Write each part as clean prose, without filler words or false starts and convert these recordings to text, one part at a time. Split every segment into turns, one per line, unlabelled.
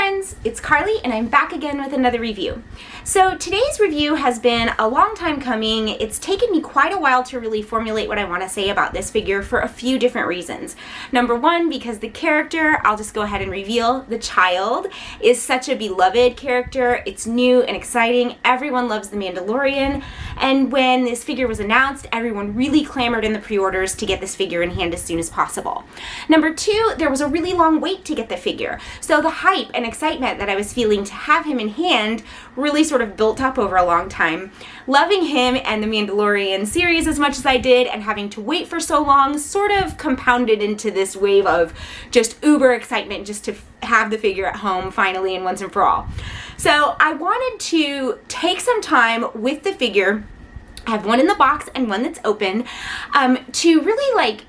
friends, it's Carly and I'm back again with another review. So today's review has been a long time coming. It's taken me quite a while to really formulate what I want to say about this figure for a few different reasons. Number one, because the character, I'll just go ahead and reveal, the child, is such a beloved character. It's new and exciting. Everyone loves The Mandalorian. And when this figure was announced, everyone really clamored in the pre-orders to get this figure in hand as soon as possible. Number two, there was a really long wait to get the figure. So the hype and excitement that I was feeling to have him in hand really sort of built up over a long time. Loving him and the Mandalorian series as much as I did and having to wait for so long sort of compounded into this wave of just uber excitement just to have the figure at home finally and once and for all. So I wanted to take some time with the figure. I have one in the box and one that's open, to really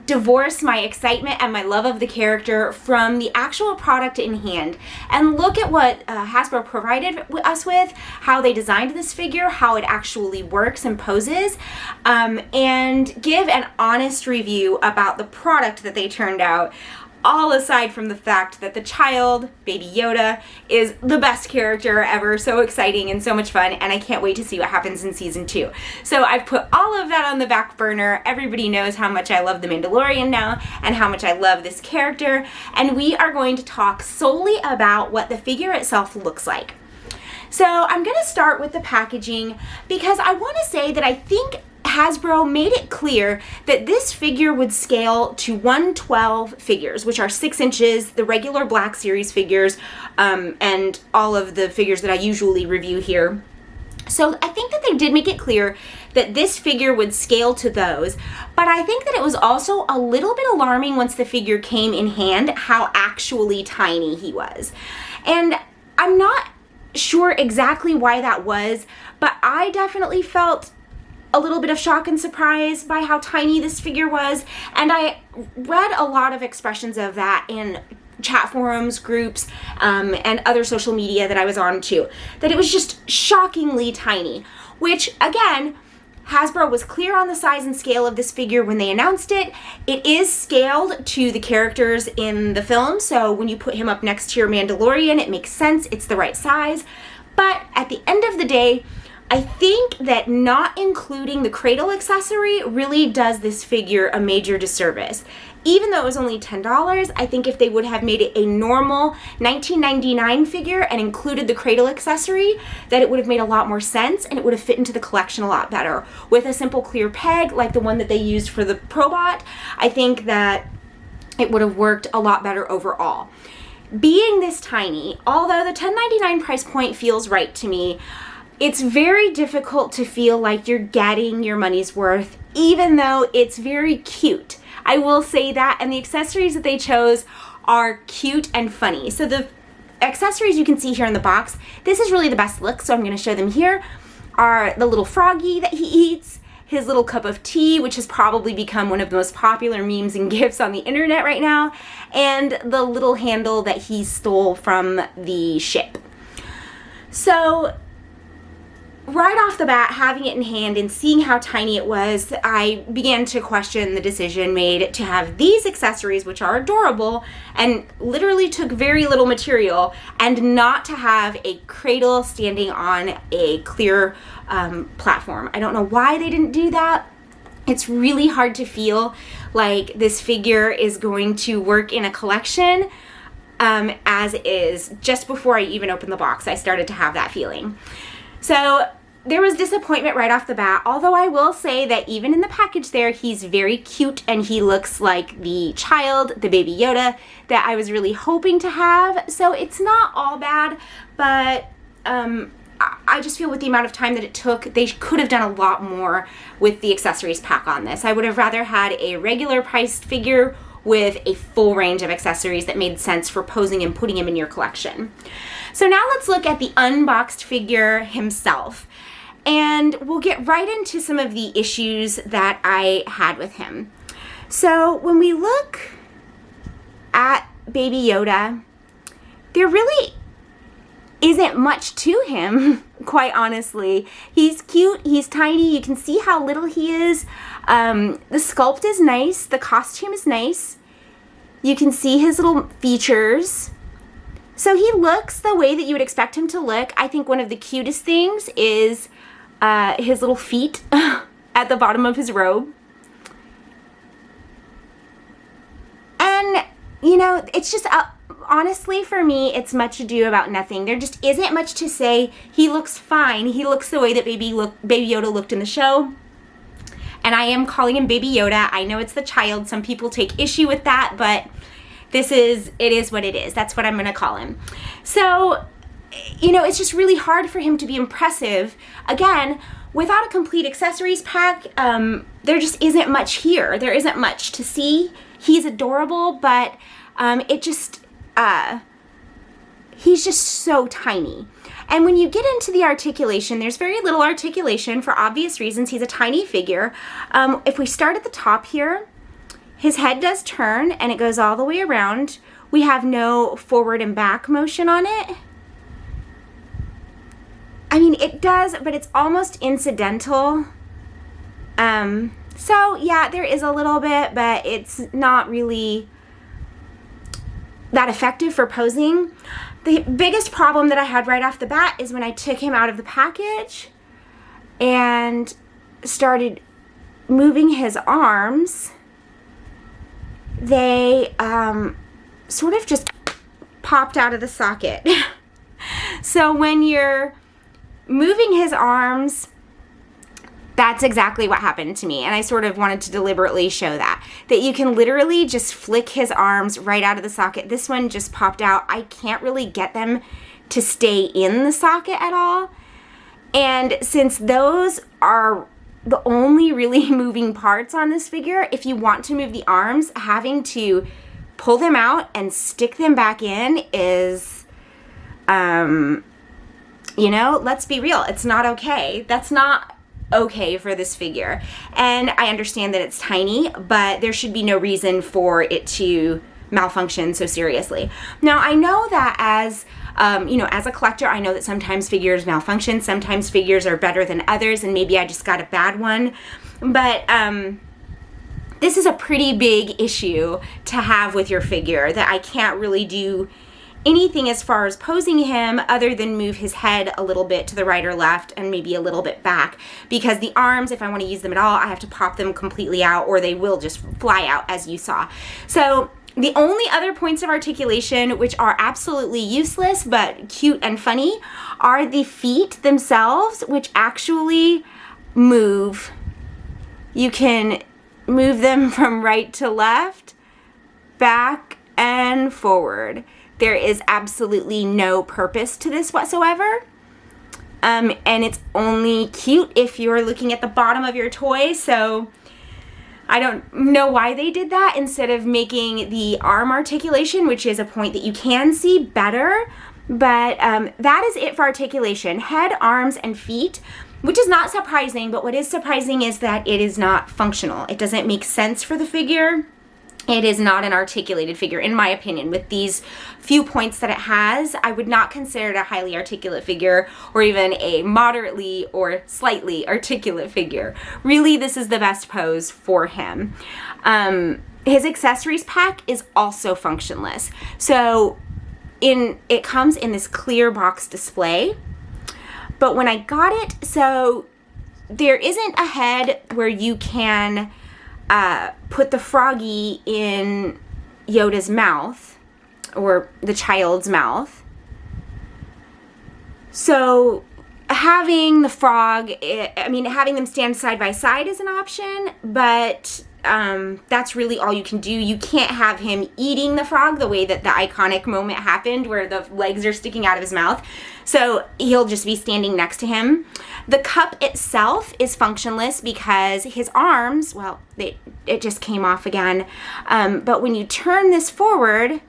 divorce my excitement and my love of the character from the actual product in hand and look at what Hasbro provided us with, how they designed this figure, how it actually works and poses, and give an honest review about the product that they turned out, all aside from the fact that the child, Baby Yoda, is the best character ever, so exciting and so much fun, and I can't wait to see what happens in season 2. So I've put all of that on the back burner. Everybody knows how much I love The Mandalorian now and how much I love this character, and we are going to talk solely about what the figure itself looks like. So I'm going to start with the packaging because I want to say that I think Hasbro made it clear that this figure would scale to 1/12 figures, which are 6 inches, the regular Black Series figures, and all of the figures that I usually review here. So I think that they did make it clear that this figure would scale to those, but I think that it was also a little bit alarming once the figure came in hand how actually tiny he was. And I'm not sure exactly why that was, but I definitely felt a little bit of shock and surprise by how tiny this figure was, and I read a lot of expressions of that in chat forums, groups, and other social media that I was on too, that it was just shockingly tiny, which again, Hasbro was clear on the size and scale of this figure when they announced it. It is scaled to the characters in the film, so when you put him up next to your Mandalorian, it makes sense, it's the right size, but at the end of the day, I think that not including the cradle accessory really does this figure a major disservice. Even though it was only $10, I think if they would have made it a normal $19.99 figure and included the cradle accessory, that it would have made a lot more sense and it would have fit into the collection a lot better. With a simple clear peg like the one that they used for the Probot, I think that it would have worked a lot better overall. Being this tiny, although the $10.99 price point feels right to me, it's very difficult to feel like you're getting your money's worth, even though it's very cute. I will say that, and the accessories that they chose are cute and funny. So the accessories you can see here in the box, this is really the best look, so I'm going to show them here, are the little froggy that he eats, his little cup of tea, which has probably become one of the most popular memes and gifs on the internet right now, and the little handle that he stole from the ship. So right off the bat, having it in hand and seeing how tiny it was, I began to question the decision made to have these accessories, which are adorable and literally took very little material, and not to have a cradle standing on a clear platform. I don't know why they didn't do that. It's really hard to feel like this figure is going to work in a collection as is. Just before I even opened the box, I started to have that feeling. So there was disappointment right off the bat, although I will say that even in the package there, he's very cute and he looks like the child, the Baby Yoda, that I was really hoping to have. So it's not all bad, but I just feel with the amount of time that it took, they could have done a lot more with the accessories pack on this. I would have rather had a regular priced figure with a full range of accessories that made sense for posing and putting him in your collection. So now let's look at the unboxed figure himself, and we'll get right into some of the issues that I had with him. So when we look at Baby Yoda, there really isn't much to him, quite honestly. He's cute, he's tiny, you can see how little he is. The sculpt is nice, the costume is nice. You can see his little features. So he looks the way that you would expect him to look. I think one of the cutest things is his little feet at the bottom of his robe. And, you know, it's just, honestly, for me, it's much ado about nothing. There just isn't much to say. He looks fine. He looks the way that Baby Yoda looked in the show. And I am calling him Baby Yoda. I know it's the child. Some people take issue with that, but it is what it is. That's what I'm going to call him. So, you know, it's just really hard for him to be impressive. Again, without a complete accessories pack, there just isn't much here. There isn't much to see. He's adorable, but he's just so tiny. And when you get into the articulation, there's very little articulation for obvious reasons. He's a tiny figure. If we start at the top here, his head does turn and it goes all the way around. We have no forward and back motion on it. I mean, it does, but it's almost incidental. So yeah, there is a little bit, but it's not really that effective for posing. The biggest problem that I had right off the bat is when I took him out of the package and started moving his arms, they sort of just popped out of the socket. So when you're moving his arms, that's exactly what happened to me. And I sort of wanted to deliberately show that you can literally just flick his arms right out of the socket. This one just popped out. I can't really get them to stay in the socket at all. And since those are the only really moving parts on this figure, if you want to move the arms, having to pull them out and stick them back in is, you know, let's be real. It's not okay. That's not okay for this figure. And I understand that it's tiny, but there should be no reason for it to malfunction so seriously. Now, I know that as you know, as a collector, I know that sometimes figures malfunction, sometimes figures are better than others, and maybe I just got a bad one. But this is a pretty big issue to have with your figure, that I can't really do anything as far as posing him other than move his head a little bit to the right or left and maybe a little bit back, because the arms, if I want to use them at all, I have to pop them completely out or they will just fly out, as you saw. So the only other points of articulation which are absolutely useless but cute and funny are the feet themselves, which actually move. You can move them from right to left, back and forward. There is absolutely no purpose to this whatsoever. And it's only cute if you're looking at the bottom of your toy. So I don't know why they did that instead of making the arm articulation, which is a point that you can see, better. But that is it for articulation. Head, arms, and feet, which is not surprising. But what is surprising is that it is not functional. It doesn't make sense for the figure. It is not an articulated figure, in my opinion. With these few points that it has, I would not consider it a highly articulate figure or even a moderately or slightly articulate figure. Really, this is the best pose for him. His accessories pack is also functionless. So it comes in this clear box display. But when I got it, so there isn't a head where you can put the froggy in Yoda's mouth or the child's mouth. So having the frog, having them stand side by side is an option, but that's really all you can do. You can't have him eating the frog the way that the iconic moment happened where the legs are sticking out of his mouth. So he'll just be standing next to him. The cup itself is functionless because his arms, well, it just came off again. But when you turn this forward,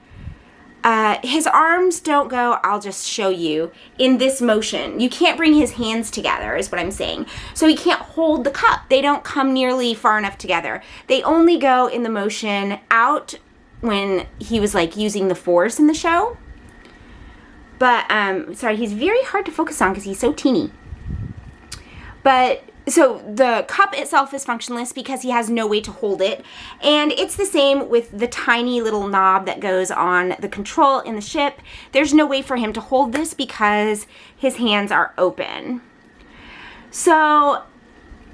his arms don't go, I'll just show you, in this motion. You can't bring his hands together, is what I'm saying. So he can't hold the cup. They don't come nearly far enough together. They only go in the motion out when he was like using the force in the show. But, sorry, he's very hard to focus on because he's so teeny. But So the cup itself is functionless because he has no way to hold it. And it's the same with the tiny little knob that goes on the control in the ship. There's no way for him to hold this because his hands are open. So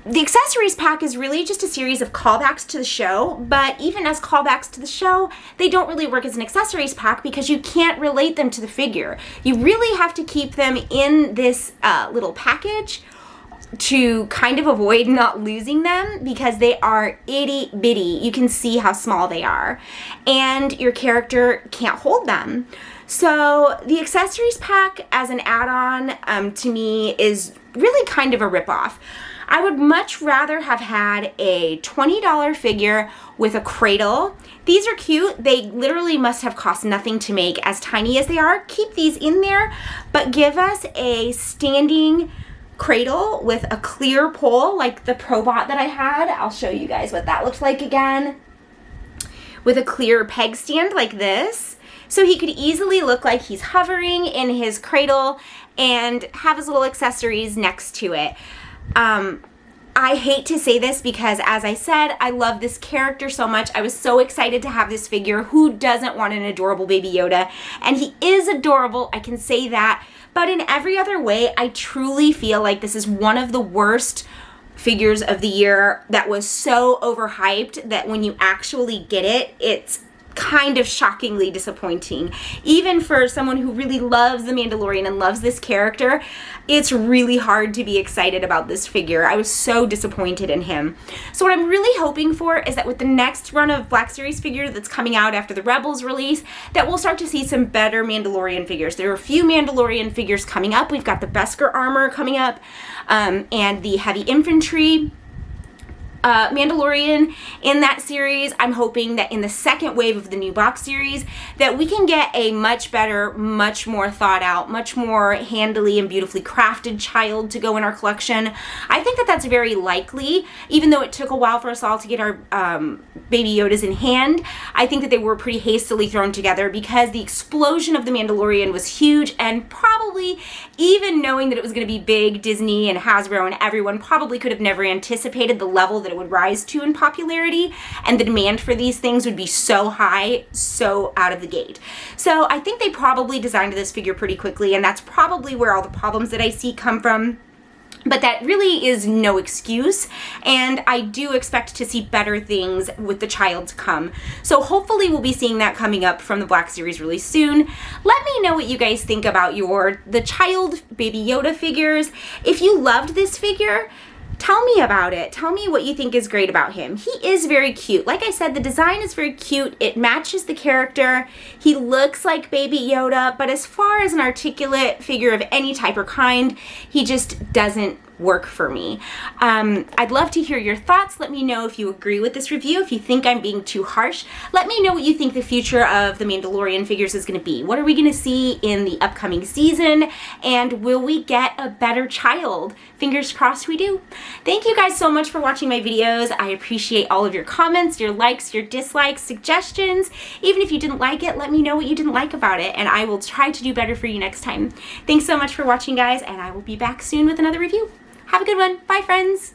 the accessories pack is really just a series of callbacks to the show, but even as callbacks to the show, they don't really work as an accessories pack because you can't relate them to the figure. You really have to keep them in this little package to kind of avoid not losing them because they are itty bitty. You can see how small they are, and your character can't hold them. So the accessories pack as an add-on to me is really kind of a ripoff. I would much rather have had a $20 figure with a cradle. These are cute. They literally must have cost nothing to make, as tiny as they are. Keep these in there, but give us a standing cradle with a clear pole like the Probot that I had. I'll show you guys what that looked like again. With a clear peg stand like this. So he could easily look like he's hovering in his cradle and have his little accessories next to it. I hate to say this because, as I said, I love this character so much. I was so excited to have this figure. Who doesn't want an adorable Baby Yoda? And he is adorable, I can say that. But in every other way, I truly feel like this is one of the worst figures of the year that was so overhyped that when you actually get it, it's kind of shockingly disappointing. Even for someone who really loves The Mandalorian and loves this character, it's really hard to be excited about this figure. I was so disappointed in him. So what I'm really hoping for is that with the next run of Black Series figure that's coming out after the Rebels release, that we'll start to see some better Mandalorian figures. There are a few Mandalorian figures coming up. We've got the Beskar armor coming up, and the heavy infantry Mandalorian in that series. I'm hoping that in the second wave of the new box series that we can get a much better, much more thought out, much more handily and beautifully crafted child to go in our collection. I think that that's very likely, even though it took a while for us all to get our Baby Yodas in hand. I think that they were pretty hastily thrown together because the explosion of The Mandalorian was huge, and probably even knowing that it was going to be big, Disney and Hasbro and everyone probably could have never anticipated the level that it would rise to in popularity, and the demand for these things would be so high, so out of the gate. So I think they probably designed this figure pretty quickly, and that's probably where all the problems that I see come from. But that really is no excuse, and I do expect to see better things with the child to come. So hopefully we'll be seeing that coming up from the Black Series really soon. Let me know what you guys think about the child Baby Yoda figures. If you loved this figure, tell me about it. Tell me what you think is great about him. He is very cute. Like I said, the design is very cute. It matches the character. He looks like Baby Yoda, but as far as an articulate figure of any type or kind, he just doesn't work for me. I'd love to hear your thoughts. Let me know if you agree with this review, if you think I'm being too harsh. Let me know what you think the future of the Mandalorian figures is going to be. What are we going to see in the upcoming season? And will we get a better child? Fingers crossed we do. Thank you guys so much for watching my videos. I appreciate all of your comments, your likes, your dislikes, suggestions. Even if you didn't like it, let me know what you didn't like about it, and I will try to do better for you next time. Thanks so much for watching, guys, and I will be back soon with another review. Have a good one. Bye, friends.